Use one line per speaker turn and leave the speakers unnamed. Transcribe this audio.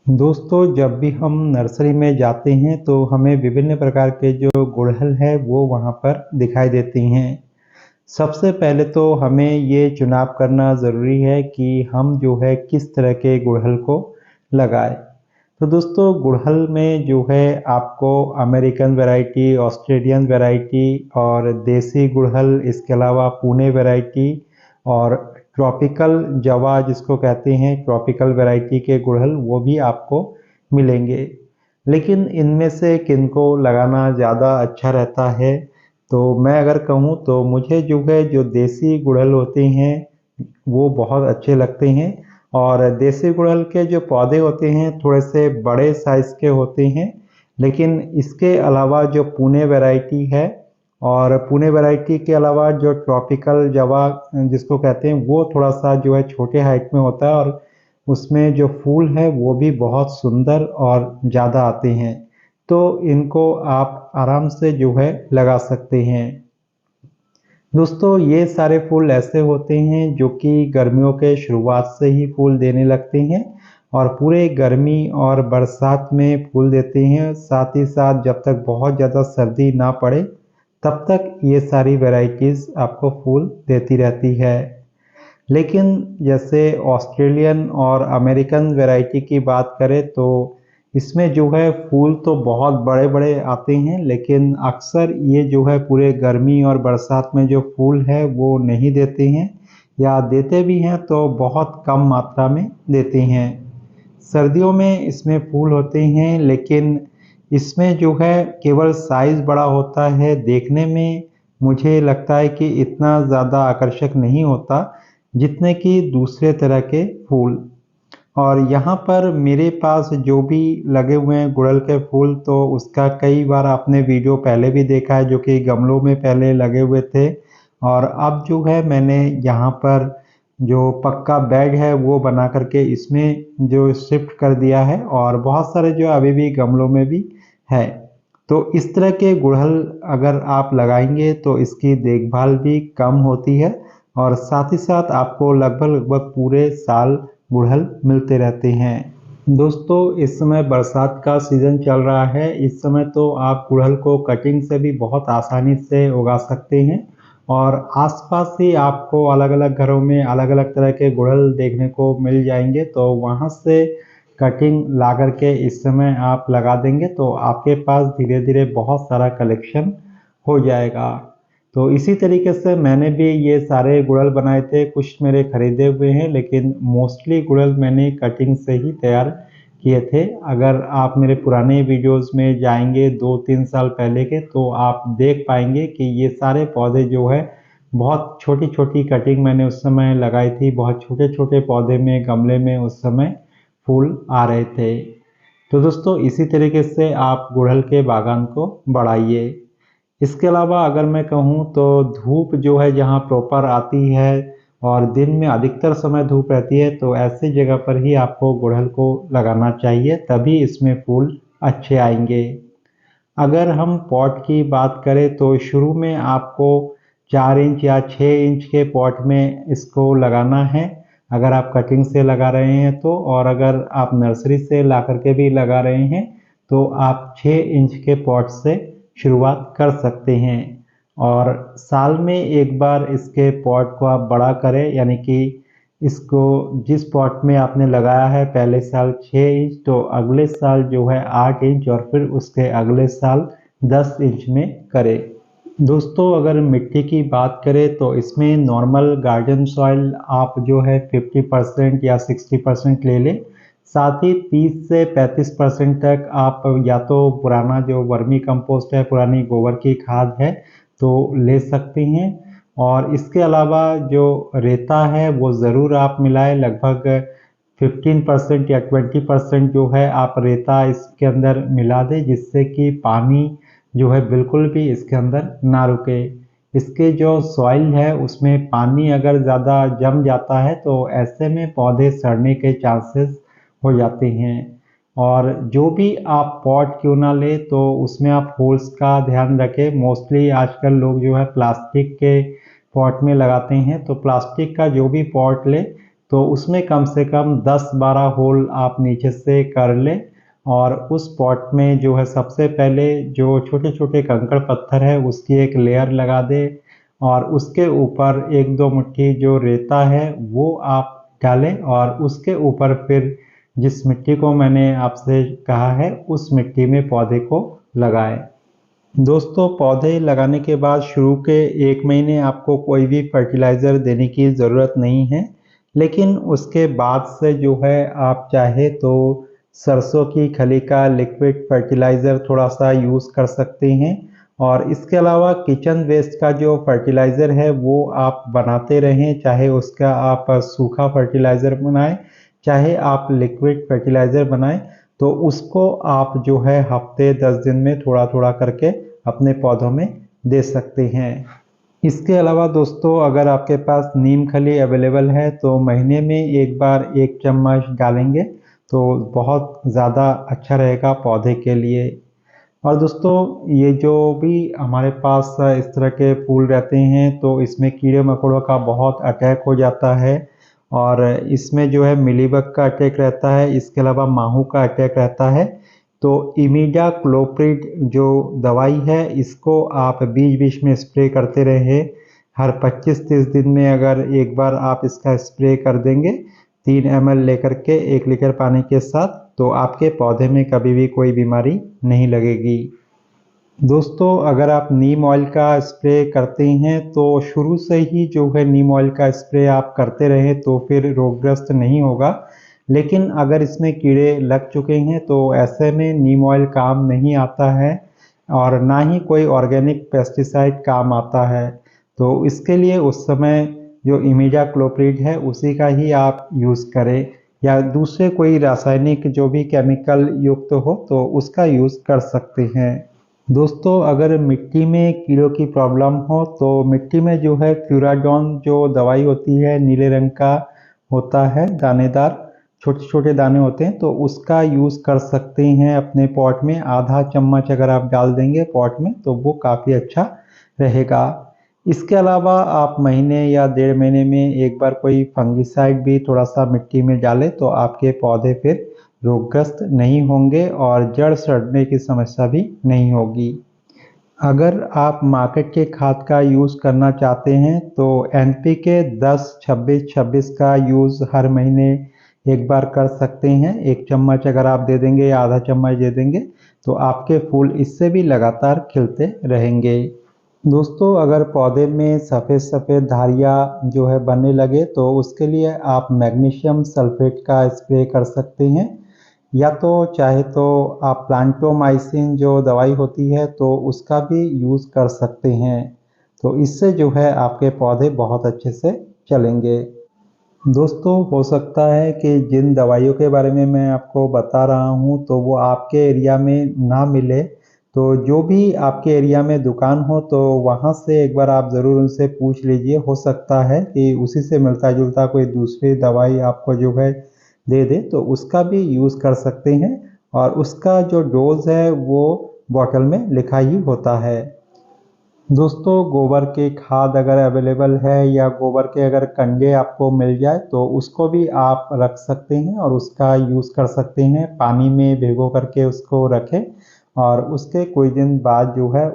दोस्तों, जब भी हम नर्सरी में जाते हैं तो हमें विभिन्न प्रकार के जो गुड़हल है वो वहाँ पर दिखाई देती हैं। सबसे पहले तो हमें ये चुनाव करना ज़रूरी है कि हम जो है किस तरह के गुड़हल को लगाएँ। तो दोस्तों, गुड़हल में जो है आपको अमेरिकन वैरायटी, ऑस्ट्रेलियन वैरायटी और देसी गुड़हल, इसके अलावा पुणे वैरायटी और ट्रॉपिकल जवा जिसको कहते हैं, ट्रॉपिकल वैरायटी के गुड़हल वो भी आपको मिलेंगे। लेकिन इनमें से किनको लगाना ज़्यादा अच्छा रहता है, तो मैं अगर कहूँ तो मुझे जो है जो देसी गुड़हल होते हैं वो बहुत अच्छे लगते हैं। और देसी गुड़हल के जो पौधे होते हैं थोड़े से बड़े साइज़ के होते हैं। लेकिन इसके अलावा जो पुणे वैरायटी है और पुणे वैरायटी के अलावा जो ट्रॉपिकल जवा जिसको कहते हैं वो थोड़ा-सा जो है छोटे हाइट में होता है और उसमें जो फूल है वो भी बहुत सुंदर और ज़्यादा आते हैं। तो इनको आप आराम से जो है लगा सकते हैं। दोस्तों, ये सारे फूल ऐसे होते हैं जो कि गर्मियों के शुरुआत से ही फूल देने लगते हैं और पूरे गर्मी और बरसात में फूल देते हैं। साथ ही साथ जब तक बहुत ज़्यादा सर्दी ना पड़े तब तक ये सारी वैराइटीज़ आपको फूल देती रहती है। लेकिन जैसे ऑस्ट्रेलियन और अमेरिकन वैरायटी की बात करें तो इसमें जो है फूल तो बहुत बड़े-बड़े आते हैं, लेकिन अक्सर ये जो है पूरे गर्मी और बरसात में जो फूल है वो नहीं देते हैं, या देते भी हैं तो बहुत कम मात्रा में देते हैं। सर्दियों में इसमें फूल होते हैं, लेकिन इसमें जो है केवल साइज़ बड़ा होता है। देखने में मुझे लगता है कि इतना ज़्यादा आकर्षक नहीं होता जितने कि दूसरे तरह के फूल। और यहाँ पर मेरे पास जो भी लगे हुए हैं गुड़हल के फूल, तो उसका कई बार आपने वीडियो पहले भी देखा है जो कि गमलों में पहले लगे हुए थे। और अब जो है मैंने यहाँ पर जो पक्का बेड है वो बना करके इसमें जो शिफ्ट कर दिया है, और बहुत सारे जो अभी भी गमलों में भी है। तो इस तरह के गुड़हल अगर आप लगाएंगे तो इसकी देखभाल भी कम होती है और साथ ही साथ आपको लगभग पूरे साल गुड़हल मिलते रहते हैं। दोस्तों, इस समय बरसात का सीज़न चल रहा है। इस समय तो आप गुड़हल को कटिंग से भी बहुत आसानी से उगा सकते हैं और आसपास ही आपको अलग-अलग घरों में अलग-अलग तरह के गुड़हल देखने को मिल जाएंगे। तो वहाँ से कटिंग ला कर के इस समय आप लगा देंगे तो आपके पास धीरे-धीरे बहुत सारा कलेक्शन हो जाएगा। तो इसी तरीके से मैंने भी ये सारे गुड़हल बनाए थे, कुछ मेरे खरीदे हुए हैं, लेकिन मोस्टली गुड़हल मैंने कटिंग से ही तैयार किए थे। अगर आप मेरे पुराने वीडियोस में जाएंगे 2-3 साल पहले के, तो आप देख पाएंगे कि ये सारे पौधे जो है बहुत छोटी-छोटी कटिंग मैंने उस समय लगाई थी। बहुत छोटे-छोटे पौधे में, गमले में उस समय फूल आ रहे थे। तो दोस्तों, इसी तरीके से आप गुड़हल के बागान को बढ़ाइए। इसके अलावा अगर मैं कहूँ तो धूप जो है जहाँ प्रॉपर आती है और दिन में अधिकतर समय धूप रहती है, तो ऐसी जगह पर ही आपको गुड़हल को लगाना चाहिए, तभी इसमें फूल अच्छे आएंगे। अगर हम पॉट की बात करें तो शुरू में आपको 4 इंच या 6 इंच के पॉट में इसको लगाना है, अगर आप कटिंग से लगा रहे हैं तो। और अगर आप नर्सरी से ला करके भी लगा रहे हैं तो आप 6 इंच के पॉट से शुरुआत कर सकते हैं। और साल में एक बार इसके पॉट को आप बड़ा करें, यानी कि इसको जिस पॉट में आपने लगाया है पहले साल 6 इंच, तो अगले साल जो है 8 इंच और फिर उसके अगले साल 10 इंच में करें। दोस्तों, अगर मिट्टी की बात करें तो इसमें नॉर्मल गार्डन सॉइल आप जो है 50% या 60% ले लें। साथ ही 30 से 35% तक आप या तो पुराना जो वर्मी कंपोस्ट है, पुरानी गोबर की खाद है, तो ले सकते हैं। और इसके अलावा जो रेता है वो ज़रूर आप मिलाएं। लगभग 15% या 20% जो है आप रेता इसके अंदर मिला दें, जिससे कि पानी जो है बिल्कुल भी इसके अंदर ना रुके। इसके जो सॉइल है उसमें पानी अगर ज़्यादा जम जाता है तो ऐसे में पौधे सड़ने के चांसेस हो जाते हैं। और जो भी आप पॉट क्यों ना ले तो उसमें आप होल्स का ध्यान रखें। मोस्टली आजकल लोग जो है प्लास्टिक के पॉट में लगाते हैं, तो प्लास्टिक का जो भी पॉट ले तो उसमें कम से कम 10-12 होल आप नीचे से कर लें और उस पॉट में जो है सबसे पहले जो छोटे-छोटे कंकड़ पत्थर है उसकी एक लेयर लगा दें और उसके ऊपर 1-2 मुट्ठी जो रेता है वो आप डालें और उसके ऊपर फिर जिस मिट्टी को मैंने आपसे कहा है उस मिट्टी में पौधे को लगाएं। दोस्तों, पौधे लगाने के बाद शुरू के 1 महीने आपको कोई भी फर्टिलाइज़र देने की ज़रूरत नहीं है, लेकिन उसके बाद से जो है आप चाहे तो सरसों की खली का लिक्विड फर्टिलाइज़र थोड़ा-सा यूज़ कर सकते हैं और इसके अलावा किचन वेस्ट का जो फर्टिलाइज़र है वो आप बनाते रहें, चाहे उसका आप सूखा फर्टिलाइज़र बनाएँ, चाहे आप लिक्विड फर्टिलाइज़र बनाएँ, तो उसको आप जो है हफ़्ते 10 दिन में थोड़ा-थोड़ा करके अपने पौधों में दे सकते हैं। इसके अलावा दोस्तों, अगर आपके पास नीम खली अवेलेबल है तो महीने में एक बार 1 चम्मच डालेंगे तो बहुत ज़्यादा अच्छा रहेगा पौधे के लिए। और दोस्तों, ये जो भी हमारे पास इस तरह के फूल रहते हैं तो इसमें कीड़े मकोड़ों का बहुत अटैक हो जाता है और इसमें जो है मिलीबग का अटैक रहता है, इसके अलावा माहू का अटैक रहता है। तो इमिडाक्लोप्रिड जो दवाई है इसको आप बीच-बीच में स्प्रे करते रहें। हर 25-30 दिन में अगर एक बार आप इसका स्प्रे कर देंगे 3 ml लेकर के 1 लीटर पानी के साथ, तो आपके पौधे में कभी भी कोई बीमारी नहीं लगेगी। दोस्तों, अगर आप नीम ऑयल का स्प्रे करते हैं तो शुरू से ही जो है नीम ऑयल का स्प्रे आप करते रहें तो फिर रोगग्रस्त नहीं होगा। लेकिन अगर इसमें कीड़े लग चुके हैं तो ऐसे में नीम ऑयल काम नहीं आता है और ना ही कोई ऑर्गेनिक पेस्टिसाइड काम आता है। तो इसके लिए उस समय जो इमिडाक्लोप्रिड है उसी का ही आप यूज़ करें या दूसरे कोई रासायनिक जो भी केमिकल युक्त हो तो उसका यूज़ कर सकते हैं। दोस्तों, अगर मिट्टी में कीड़ों की प्रॉब्लम हो तो मिट्टी में जो है फ्यूराडोन जो दवाई होती है नीले रंग का होता है, दानेदार छोटे-छोटे दाने होते हैं, तो उसका यूज़ कर सकते हैं अपने पॉट में। आधा चम्मच अगर आप डाल देंगे पॉट में तो वो काफ़ी अच्छा रहेगा। इसके अलावा आप महीने या 1.5 महीने में एक बार कोई फंगिसाइड भी थोड़ा-सा मिट्टी में डालें तो आपके पौधे फिर रोगग्रस्त नहीं होंगे और जड़ सड़ने की समस्या भी नहीं होगी। अगर आप मार्केट के खाद का यूज़ करना चाहते हैं तो एनपीके 10-26-26 का यूज़ हर महीने एक बार कर सकते हैं। 1 चम्मच अगर आप दे देंगे या आधा चम्मच दे देंगे तो आपके फूल इससे भी लगातार खिलते रहेंगे। दोस्तों, अगर पौधे में सफ़ेद-सफ़ेद धारियाँ जो है बनने लगे तो उसके लिए आप मैग्नीशियम सल्फ़ेट का स्प्रे कर सकते हैं या तो चाहे तो आप प्लांटोमाइसिन जो दवाई होती है तो उसका भी यूज़ कर सकते हैं। तो इससे जो है आपके पौधे बहुत अच्छे से चलेंगे। दोस्तों, हो सकता है कि जिन दवाइयों के बारे में मैं आपको बता रहा हूँ तो वो आपके एरिया में ना मिले, तो जो भी आपके एरिया में दुकान हो तो वहाँ से एक बार आप ज़रूर उनसे पूछ लीजिए। हो सकता है कि उसी से मिलता-जुलता कोई दूसरी दवाई आपको जो है दे दे, तो उसका भी यूज़ कर सकते हैं और उसका जो डोज़ है वो बॉटल में लिखा ही होता है। दोस्तों, गोबर की खाद अगर अवेलेबल है या गोबर के अगर कंडे आपको मिल जाए तो उसको भी आप रख सकते हैं और उसका यूज़ कर सकते हैं। पानी में भिगो करके उसको रखें और उसके कुछ दिन बाद जो है